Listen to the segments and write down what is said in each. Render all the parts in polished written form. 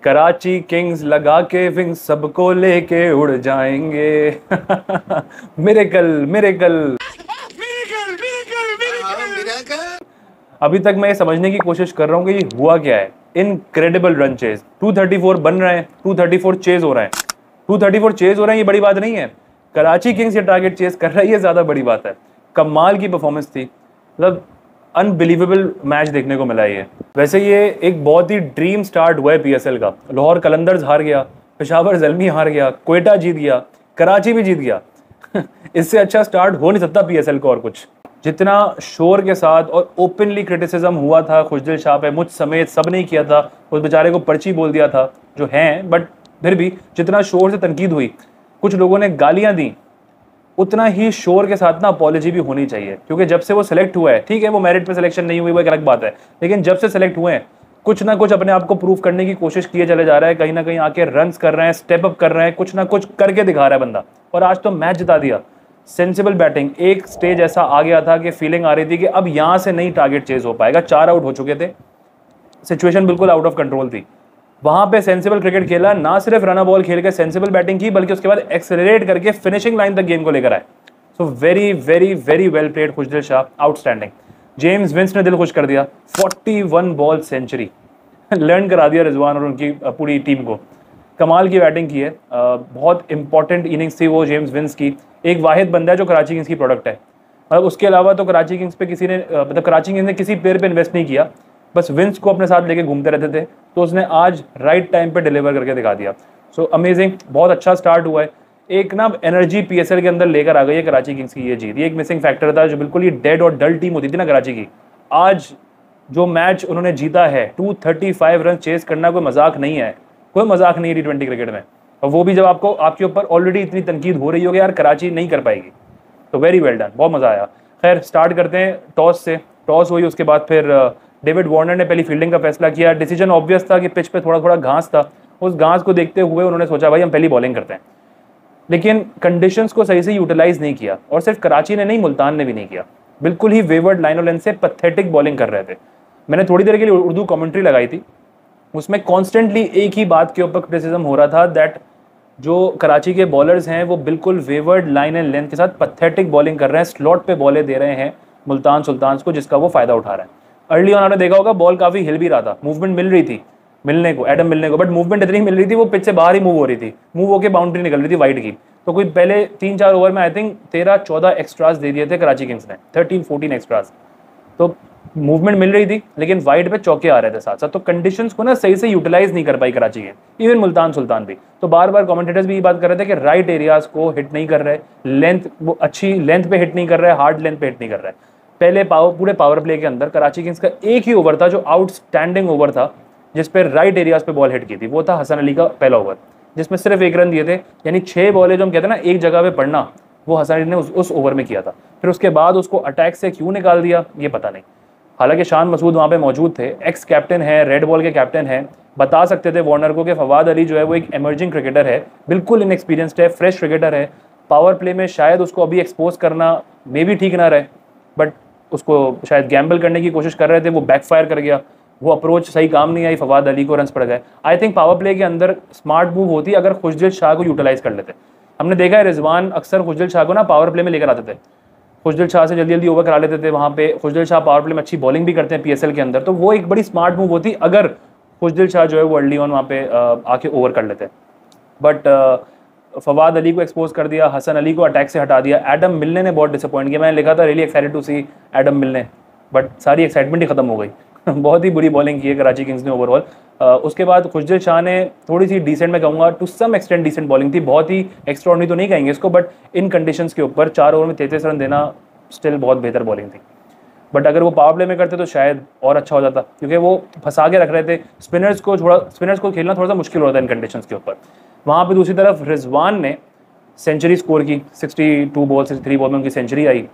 Karachi Kings लगा के wings सबको लेके उड़ जाएंगे। Miracle miracle. अभी तक मैं ये समझने की कोशिश कर रहा हूँ कि ये हुआ क्या है। इनक्रेडिबल रन चेज, 234 बन रहे हैं, 234 चेज हो रहे हैं, 234 चेज हो रहे हैं, ये बड़ी बात नहीं है। कराची किंग्स ये टारगेट चेज कर रहा है, ये ज्यादा बड़ी बात है। कमाल की परफॉर्मेंस थी, मतलब अनबिलीवेबल मैच देखने को मिला ये। वैसे ये एक बहुत ही ड्रीम स्टार्ट हुआ है पीएसएल का। लाहौर कलंदर्स हार गया, पेशावर ज़ल्मी हार गया, क्वेटा जीत गया, कराची भी जीत गया। इससे अच्छा स्टार्ट हो नहीं सकता पीएसएल को और कुछ। जितना शोर के साथ और ओपनली क्रिटिसिज्म हुआ था खुशदिल शाह पे, मुझ समेत सब ने किया था, उस बेचारे को पर्ची बोल दिया था जो हैं, बट फिर भी जितना शोर से तनकीद हुई, कुछ लोगों ने गालियां दी, उतना ही शोर के साथ ना अपॉलॉजी भी होनी चाहिए। क्योंकि जब से वो सिलेक्ट हुआ है, ठीक है वो मेरिट पे सिलेक्शन नहीं हुई वो एक अलग बात है, लेकिन जब से सिलेक्ट हुए हैं कुछ ना कुछ अपने आप को प्रूव करने की कोशिश किए चले जा रहा है, कहीं ना कहीं आके रन्स कर रहे हैं, स्टेप अप कर रहे हैं, कुछ ना कुछ करके दिखा रहा है बंदा। और आज तो मैच जिता दिया। सेंसिबल बैटिंग, एक स्टेज ऐसा आ गया था कि फीलिंग आ रही थी कि अब यहां से नहीं टारगेट चेज हो पाएगा, 4 आउट हो चुके थे, सिचुएशन बिल्कुल आउट ऑफ कंट्रोल थी। वहां पे सेंसिबल क्रिकेट खेला, ना सिर्फ रन बॉल खेल के सेंसिबल बैटिंग की, बल्कि उसके बाद एक्सेलरेट करके फिनिशिंग लाइन तक गेम को लेकर आए। So very very very well played Khushdil Shah, outstanding. James Vince ने दिल खुश कर दिया, 41 बॉल सेंचुरी लर्न करा दिया रिजवान और उनकी पूरी टीम को। कमाल की बैटिंग की है, बहुत इंपॉर्टेंट इनिंग्स थी वो जेम्स विंस की। एक वाहिद बंदा है जो कराची किंग्स की प्रोडक्ट है, मतलब उसके अलावा तो कराची किंग्स पे किसी ने मतलब कराची किंग्स ने किसी प्लेयर पे इन्वेस्ट नहीं किया, बस विंस को अपने साथ लेके घूमते रहते थे। तो उसने आज राइट टाइम पे डिलीवर करके दिखा दिया। सो अमेजिंग, बहुत अच्छा स्टार्ट हुआ है। एक ना एनर्जी पीएसएल के अंदर लेकर आ गई है कराची किंग्स की ये जीत। ये एक मिसिंग फैक्टर था, जो बिल्कुल ही डेड और डल टीम होती थी ना कराची की। आज जो मैच उन्होंने जीता है, 235 रन चेस करना कोई मजाक नहीं है, कोई मजाक नहीं है टी20 क्रिकेट में। और वो भी जब आपको आपके ऊपर ऑलरेडी इतनी तनकीद हो रही होगी यार कराची नहीं कर पाएगी, तो वेरी वेल डन, बहुत मजा आया। खैर स्टार्ट करते हैं टॉस से। टॉस हुई, उसके बाद फिर डेविड वार्नर ने पहली फील्डिंग का फैसला किया। डिसीजन ऑब्वियस था कि पिच पे थोड़ा थोड़ा घास था, उस घास को देखते हुए उन्होंने सोचा भाई हम पहली बॉलिंग करते हैं, लेकिन कंडीशंस को सही से यूटिलाइज नहीं किया। और सिर्फ कराची ने नहीं, मुल्तान ने भी नहीं किया, बिल्कुल ही वेवर्ड लाइन और लेंथ से पथेटिक बॉलिंग कर रहे थे। मैंने थोड़ी देर के लिए उर्दू कमेंट्री लगाई थी, उसमें कॉन्स्टेंटली एक ही बात के ऊपर क्रिटिसिज्म हो रहा था दैट जो कराची के बॉलर्स हैं वो बिल्कुल वेवर्ड लाइन एंड लेंथ के साथ पथेटिक बॉलिंग कर रहे हैं, स्लॉट पे बॉलें दे रहे हैं मुल्तान सुल्तान्स को, जिसका वो फायदा उठा रहे हैं। अर्ली ऑन आपने देखा होगा बॉल काफी हिल भी रहा था, मूवमेंट मिल रही थी मिलने को, एडम मिलने को, बट मूवमेंट इतनी मिल रही थी वो पिच से बाहर ही मूव हो रही थी, मूव होकर बाउंड्री निकल रही थी वाइड की। तो कोई पहले 3-4 ओवर में आई थिंक 13-14 एक्स्ट्रास दे दिए थे कराची किंग्स ने, 13-14 एक्स्ट्रास। तो मूवमेंट मिल रही थी लेकिन वाइड पे चौके आ रहे थे साथ साथ, तो कंडीशंस को ना सही से यूटिलाइज नहीं कर पाई कराची के, इवन मुल्तान सुल्तान भी। तो बार बार कमेंटेटर्स भी ये बात कर रहे थे कि राइट एरियाज को हिट नहीं कर रहे, लेंथ वो अच्छी लेंथ पे हिट नहीं कर रहे, हार्ड लेंथ पे हिट नहीं कर रहे। पहले पूरे पावर प्ले के अंदर कराची किंग्स का एक ही ओवर था जो आउटस्टैंडिंग ओवर था, जिस पर राइट एरियाज पे बॉल हिट की थी, वो था हसन अली का पहला ओवर, जिसमें सिर्फ 1 रन दिए थे। यानी 6 बॉलें जो हम कहते हैं ना एक जगह पे पड़ना, वो हसन अली ने उस ओवर में किया था। फिर उसके बाद उसको अटैक से क्यों निकाल दिया ये पता नहीं। हालांकि शान मसूद वहाँ पे मौजूद थे, एक्स कैप्टन है, रेड बॉल के कैप्टन हैं, बता सकते थे वार्नर को कि फवाद अली जो है वो एक एमर्जिंग क्रिकेटर है, बिल्कुल इनएक्सपीरियंस्ड है, फ्रेश क्रिकेटर है। पावर प्ले में शायद उसको अभी एक्सपोज करना मे भी ठीक ना रहे, बट उसको शायद गैम्बल करने की कोशिश कर रहे थे, वो बैकफायर कर गया, वो अप्रोच सही काम नहीं आई, फवाद अली को रन्स पड़ गए। आई थिंक पावर प्ले के अंदर स्मार्ट मूव होती अगर खुशदिल शाह को यूटिलाइज कर लेते। हमने देखा है रिजवान अक्सर खुशदिल शाह को ना पावर प्ले में लेकर आते थे, खुशदिल शाह से जल्दी जल्दी ओवर करा लेते थे वहाँ पे। खुशदिल शाह पावर प्ले में अच्छी बॉलिंग भी करते हैं पीएसएल के अंदर, तो वो एक बड़ी स्मार्ट मूव होती अगर खुशदिल शाह जो है वो अर्ली ऑन वहाँ पे आके ओवर कर लेते। बट फवाद अली को एक्सपोज कर दिया, हसन अली को अटैक से हटा दिया। एडम मिलने ने बहुत डिसअपॉइंट किया, मैंने लिखा था really excited to see Adam मिलने, बट सारी एक्साइटमेंट ही खत्म हो गई। बहुत ही बुरी बॉलिंग की है कराची किंग्स ने ओवरऑल। उसके बाद खुशदिल शाह ने थोड़ी सी डिसेंट, मैं कहूँगा to some extent decent bowling थी, बहुत ही एक्स्ट्राऑर्डिनरी तो नहीं कहेंगे इसको, बट इन कंडीशंस के ऊपर 4 ओवर में 33 रन देना स्टिल बहुत बेहतर बॉलिंग थी। बट अगर वो पावर प्ले में करते तो शायद और अच्छा हो जाता, क्योंकि वो फंसा के रख रहे थे स्पिनर्स को खेलना थोड़ा सा मुश्किल होता है इन कंडीशंस के ऊपर। वहाँ पे दूसरी तरफ रिजवान ने सेंचुरी स्कोर की, 62 बॉल 63 बॉल में उनकी सेंचुरी आई।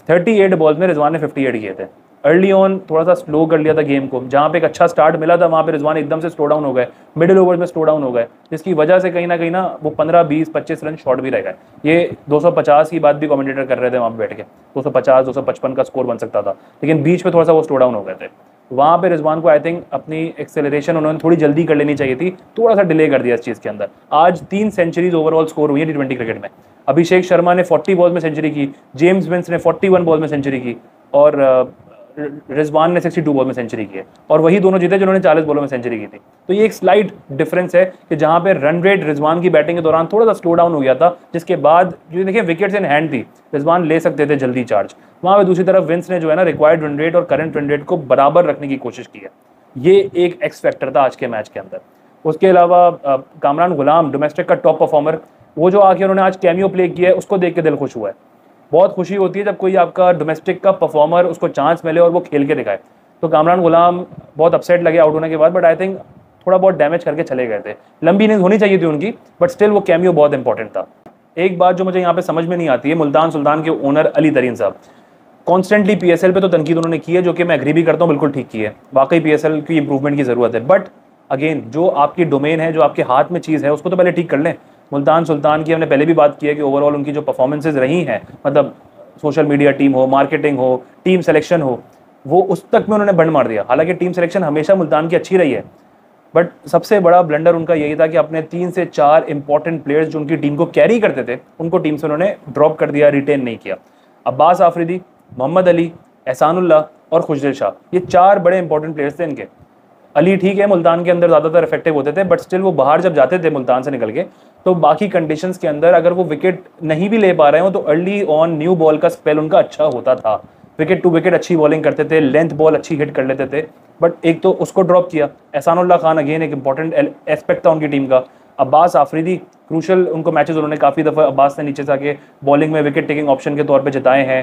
38 बॉल में रिजवान ने 58 किए थे। अर्ली ऑन थोड़ा सा स्लो कर लिया था गेम को, जहाँ पे एक अच्छा स्टार्ट मिला था वहाँ पे रिजवान एकदम से स्लो डाउन हो गए, मिडिल ओवर में स्लो डाउन हो गए, जिसकी वजह से कहीं ना वो 15, 20, 25 रन शॉर्ट भी रह गए। ये 250 की बात भी कमेंटेटर कर रहे थे वहाँ पे बैठ के, 250, 255 का स्कोर बन सकता था, लेकिन बीच में थोड़ा सा वो स्लो डाउन हो गए थे। वहाँ पे रिजवान को आई थिंक अपनी एक्सेलरेशन उन्होंने थोड़ी जल्दी कर लेनी चाहिए थी, थोड़ा सा डिले कर दिया इस चीज़ के अंदर। आज 3 सेंचुरीज ओवरऑल स्कोर हुई है T20 क्रिकेट में। अभिषेक शर्मा ने 40 बॉल में सेंचुरी की, जेम्स विंस ने 41 बॉल में सेंचुरी की, और रिजवान ने 62 बॉल में सेंचुरी की है, और वही दोनों जीते जिन्होंने 40 बॉलों में सेंचुरी की थी। तो ये एक स्लाइट डिफरेंस है कि जहां पे रन रेट रिजवान की बैटिंग के दौरान थोड़ा सा स्लो डाउन हो गया था, जिसके बाद जो देखिए विकेट्स इन हैंड थी, रिजवान ले सकते थे जल्दी चार्ज। वहां पे दूसरी तरफ विंस ने जो है ना रिक्वायर्ड रन रेट और करंट रन रेट को बराबर रखने की कोशिश की है। ये एक एक्स फैक्टर था आज के मैच के अंदर। उसके अलावा कामरान गुलाम डोमेस्टिक का टॉप परफॉर्मर, वो जो आके उन्होंने आज कैमियो प्ले किया है उसको देख के दिल खुश हुआ है। बहुत खुशी होती है जब कोई आपका डोमेस्टिक का परफॉर्मर उसको चांस मिले और वो खेल के दिखाए। तो कामरान गुलाम बहुत अपसेट लगे आउट होने के बाद, बट आई थिंक थोड़ा बहुत डैमेज करके चले गए थे। लंबी इनिंग्स होनी चाहिए थी उनकी, बट स्टिल वो कैमियो बहुत इंपॉर्टेंट था। एक बात जो मुझे यहाँ पे समझ में नहीं आती है, मुल्तान सुल्तान के ओनर अली तरीन साहब कॉन्स्टेंटली पीएसएल पे तो तनकीद उन्होंने की है, जो कि मैं एग्री भी करता हूँ, बिल्कुल ठीक की है। वाकई पीएसएल की इंप्रूवमेंट की जरूरत है, बट अगेन जो आपकी डोमेन है, जो आपके हाथ में चीज़ है, उसको तो पहले ठीक कर लें। मुल्तान सुल्तान की हमने पहले भी बात की है कि ओवरऑल उनकी जो परफॉर्मेंसेज रही हैं, मतलब सोशल मीडिया टीम हो, मार्केटिंग हो, टीम सिलेक्शन हो, वो उस तक में उन्होंने बंद मार दिया। हालांकि टीम सिलेक्शन हमेशा मुल्तान की अच्छी रही है, बट सबसे बड़ा ब्लंडर उनका यही था कि अपने 3 से 4 इंपॉर्टेंट प्लेयर्स जो उनकी टीम को कैरी करते थे, उनको टीम से उन्होंने ड्रॉप कर दिया, रिटेन नहीं किया। अब्बास आफरीदी, मोहम्मद अली, एहसानुल्लाह और खुशदिल शाह, ये 4 बड़े इंपॉर्टेंट प्लेयर्स थे इनके। अली ठीक है मुल्तान के अंदर ज़्यादातर इफेक्टिव होते थे, बट स्टिल वो बाहर जब जाते थे मुल्तान से निकल के, तो बाकी कंडीशंस के अंदर अगर वो विकेट नहीं भी ले पा रहे हो तो अर्ली ऑन न्यू बॉल का स्पेल उनका अच्छा होता था। विकेट टू विकेट अच्छी बॉलिंग करते थे, लेंथ बॉल अच्छी हिट कर लेते थे, बट एक तो उसको ड्रॉप किया। एहसानुल्लाह खान अगेन एक इंपॉर्टेंट एस्पेक्ट था उनकी टीम का। अब्बास आफरीदी क्रूशल उनको मैचेस उन्होंने काफ़ी दफ़ा अब्बास ने नीचे से आके बॉलिंग में विकेट टेकिंग ऑप्शन के तौर पे जिताए हैं,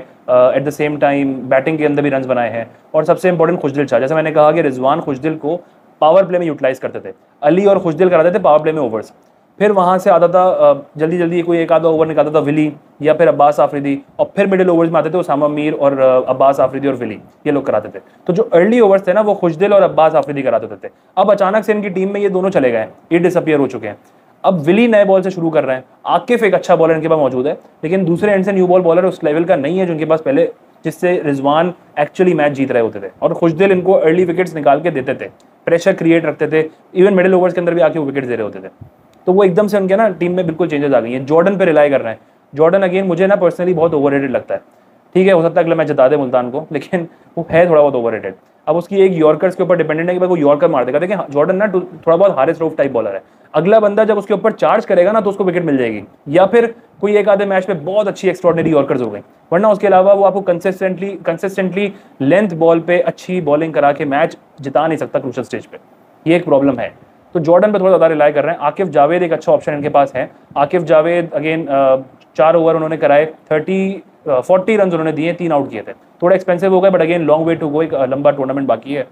at the same time batting के अंदर भी रन बनाए हैं। और सबसे इंपॉर्टेंट खुशदिल शाह, जैसे मैंने कहा कि रिजवान खुशदिल को पावर प्ले में यूटिलाइज करते थे, अली और खुशदिल कराते थे पावर प्ले में ओवर्स। फिर वहाँ से आता था जल्दी जल्दी कोई एक आधा ओवर निकालता था विली या फिर अब्बास आफरीदी, और फिर मिडिल ओवर्स में आते थे उसामा मीर और अब्बास आफरीदी और विली, ये लोग कराते थे। तो जो अर्ली ओवर्स थे ना वो खुशदिल और अब्बास आफरीदी कराते थे। अब अचानक से इनकी टीम में ये दोनों चले गए, ये डिसअपियर हो चुके हैं। अब विली नए बॉल से शुरू कर रहे हैं। आकिफ एक अच्छा बॉलर इनके पास मौजूद है, लेकिन दूसरे एंड से न्यू बॉल बॉलर उस लेवल का नहीं है जो उनके पास पहले, जिससे रिजवान एक्चुअली मैच जीत रहे होते थे। और खुशदिल इनको अर्ली विकेट्स निकाल के देते थे, प्रेशर क्रिएट रखते थे, इवन मिडिल ओवर्स के अंदर भी आके विकेट्स दे रहे होते थे। तो वो एकदम से उनके ना टीम में बिल्कुल चेंजेस आ गई हैं। जॉर्डन पे रिलाई कर रहे हैं। जॉर्डन अगेन मुझे ना पर्सनली बहुत ओवररेटेड लगता है। ठीक है, हो सकता है अगला मैच जिता दे मुल्तान को, लेकिन वो है थोड़ा बहुत ओवररेटेड। अब उसकी एक यॉर्कर्स के ऊपर डिपेंडेंट है कि भाई वो यॉर्कर मार देगा। देखिए जॉर्डन ना थोड़ा बहुत हारिस रऊफ टाइप बॉलर है। अगला बंदा जब उसके ऊपर चार्ज करेगा ना तो उसको विकेट मिल जाएगी, या फिर कोई एक आधे मैच में बहुत अच्छी एक्स्ट्रॉर्डिनरी यॉर्कर्स हो गई, वरना उसके अलावा वो आपको कंसिस्टेंटली लेंथ बॉल पे अच्छी बॉलिंग करा के मैच जिता नहीं सकता क्रूशियल स्टेज पे। ये एक प्रॉब्लम है। तो जॉर्डन पे थोड़ा ज़्यादा रिलाई कर रहे हैं। आकिफ जावेद एक अच्छा ऑप्शन इनके पास है। आकिफ जावेद अगेन 4 ओवर उन्होंने कराए, 40 रन उन्होंने दिए, 3 आउट किए थे। थोड़ा एक्सपेंसिव हो गए, but again long way to go, एक लंबा टूर्नामेंट बाकी है।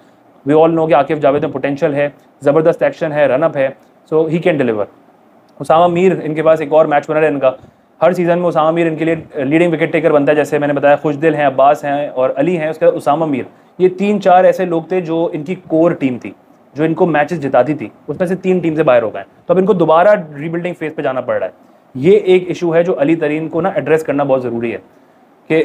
वी ऑल नो कि आकिफ जावेद में पोटेंशियल है, ज़बरदस्त एक्शन है, रनअप है, so he can deliver. Usama Mir इनके पास एक और मैच विनर है इनका। हर सीजन में उसामा मीर इनके लिए लीडिंग विकेट टेकर बनता है। जैसे मैंने बताया खुशदिल हैं, अब्बास हैं और अली हैं, उसके बाद उसामा मीर, ये 3-4 ऐसे लोग थे जो इनकी कोर टीम थी, जो इनको मैचेस जिताती थी। उसमें से 3 टीम से बाहर हो गए, तो अब इनको दोबारा रीबिल्डिंग फेज पे जाना पड़ रहा है। ये एक इशू है जो अली तरीन को ना एड्रेस करना बहुत ज़रूरी है कि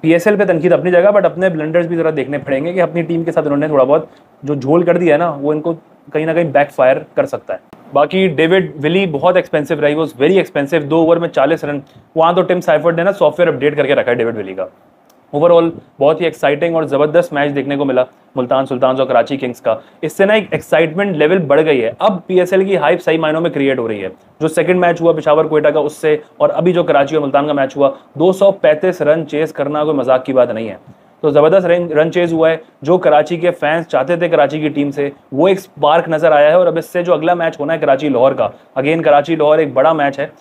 पीएसएल पे तनकीद अपनी जगह, बट अपने ब्लंडर्स भी ज़रा देखने पड़ेंगे कि अपनी टीम के साथ उन्होंने थोड़ा बहुत जो झोल कर दिया है ना, वो इनको कहीं ना कहीं बैकफायर कर सकता है। बाकी डेविड विली बहुत एक्सपेंसिव रही, वो वेरी एक्सपेंसिव। 2 ओवर में 40 रन। वहाँ तो टिम साइफर्ड ने ना सॉफ्टवेयर अपडेट करके रखा है डेविड विली का। ओवरऑल बहुत ही एक्साइटिंग और ज़बरदस्त मैच देखने को मिला मुल्तान सुल्तान और कराची किंग्स का। इससे ना एक एक्साइटमेंट लेवल बढ़ गई है। अब पीएसएल की हाइप सही मायनों में क्रिएट हो रही है। जो सेकंड मैच हुआ पेशावर कोयटा का, उससे और अभी जो कराची और मुल्तान का मैच हुआ, 235 रन चेस करना कोई मजाक की बात नहीं है। तो ज़बरदस्त रन चेज हुआ है। जो कराची के फैंस चाहते थे कराची की टीम से, वो एक स्पार्क नज़र आया है। और अब इससे जो अगला मैच होना है कराची लाहौर का, अगेन कराची लाहौर एक बड़ा मैच है।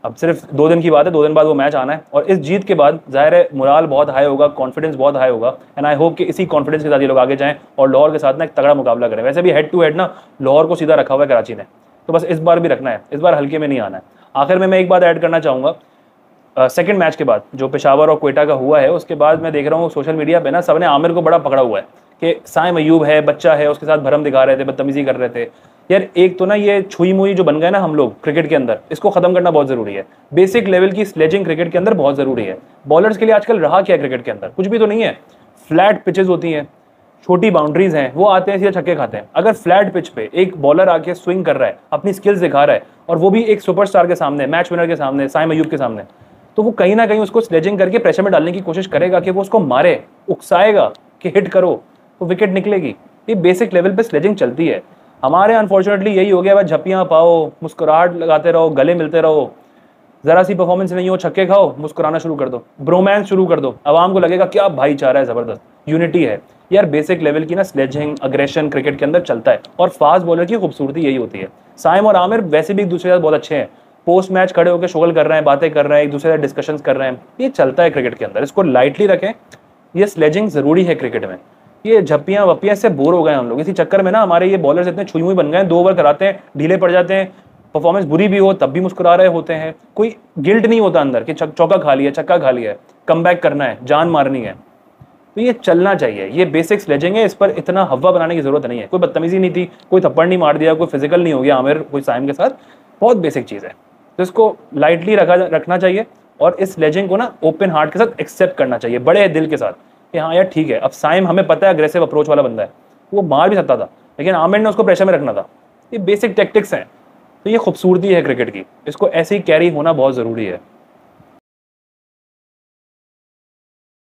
अब सिर्फ 2 दिन की बात है, 2 दिन बाद वो मैच आना है। और इस जीत के बाद जाहिर है मोराल बहुत हाई होगा, कॉन्फिडेंस बहुत हाई होगा। एंड आई होप कि इसी कॉन्फिडेंस के साथ ये लोग आगे जाएं और लाहौर के साथ ना एक तगड़ा मुकाबला करें। वैसे भी हेड टू हेड ना लाहौर को सीधा रखा हुआ है कराची ने, तो बस इस बार भी रखना है, इस बार हल्के में नहीं आना है। आखिर में मैं एक बात ऐड करना चाहूँगा, सेकंड मैच के बाद जो पेशावर और क्वेटा का हुआ है, उसके बाद मैं देख रहा हूँ सोशल मीडिया पे ना सबने आमिर को बड़ा पकड़ा हुआ है कि साइम अयूब है, बच्चा है, उसके साथ भरम दिखा रहे थे, बदतमीजी कर रहे थे। यार एक तो ना ये छुई मुई जो बन गए ना हम लोग क्रिकेट के अंदर, इसको खत्म करना बहुत जरूरी है। बेसिक लेवल की स्लेजिंग क्रिकेट के अंदर बहुत जरूरी है। बॉलर्स के लिए आजकल रहा क्या है क्रिकेट के अंदर? कुछ भी तो नहीं है। फ्लैट पिचेस होती हैं, छोटी बाउंड्रीज हैं, वो आते हैं सीधा छक्के खाते हैं। अगर फ्लैट पिच पे एक बॉलर आके स्विंग कर रहा है, अपनी स्किल्स दिखा रहा है, और वो भी एक सुपरस्टार के सामने, मैच विनर के सामने, साइम अयूब के सामने, तो वो कहीं ना कहीं उसको स्लेजिंग करके प्रेशर में डालने की कोशिश करेगा कि वो उसको मारे, उकसाएगा कि हिट करो, तो विकेट निकलेगी। ये बेसिक लेवल पे स्लेजिंग चलती है। हमारे अनफॉर्चुनेटली यही हो गया, बस झप्पियाँ पाओ, मुस्कुराहट लगाते रहो, गले मिलते रहो, जरा सी परफॉर्मेंस नहीं हो, छक्के खाओ, मुस्कुराना शुरू कर दो, ब्रोमांस शुरू कर दो, आवाम को लगेगा क्या भाईचारा है, जबरदस्त यूनिटी है। यार बेसिक लेवल की ना स्लेजिंग, अग्रेशन क्रिकेट के अंदर चलता है, और फास्ट बॉलर की खूबसूरती यही होती है। साइम और आमिर वैसे भी एक दूसरे के साथ बहुत अच्छे हैं, पोस्ट मैच खड़े होकर शोगल कर रहे हैं, बातें कर रहे हैं, एक दूसरे से डिस्कशंस कर रहे हैं, ये चलता है क्रिकेट के अंदर, इसको लाइटली रखें। ये स्लेजिंग जरूरी है क्रिकेट में। ये झप्पियाँ वप्पियाँ से बोर हो गए हम लोग, इसी चक्कर में ना हमारे ये बॉलर्स इतने छुई हुई बन गए हैं, 2 ओवर कराते हैं, ढीले पड़ जाते हैं, परफॉर्मेंस बुरी भी हो तब भी मुस्कुरा रहे होते हैं, कोई गिल्ट नहीं होता अंदर कि चौका खा लिया, छक्का खा लिया, कमबैक करना है, जान मारनी है। तो ये चलना चाहिए, ये बेसिक स्लेजिंग है, इस पर इतना हवा बनाने की जरूरत नहीं है। कोई बदतमीजी नहीं थी, कोई थप्पड़ नहीं मार दिया, कोई फिजिकल नहीं हो गया आमिर कोई साइम के साथ, बहुत बेसिक चीज़ है। तो इसको लाइटली रखना चाहिए, और इस स्लेजिंग को ना ओपन हार्ट के साथ एक्सेप्ट करना चाहिए, बड़े दिल के साथ कि हाँ यार ठीक है। अब साइम हमें पता है अग्रेसिव अप्रोच वाला बंदा है, वो मार भी सकता था, लेकिन आमिर ने उसको प्रेशर में रखना था। ये बेसिक टैक्टिक्स हैं, तो ये खूबसूरती है क्रिकेट की, इसको ऐसे ही कैरी होना बहुत ज़रूरी है।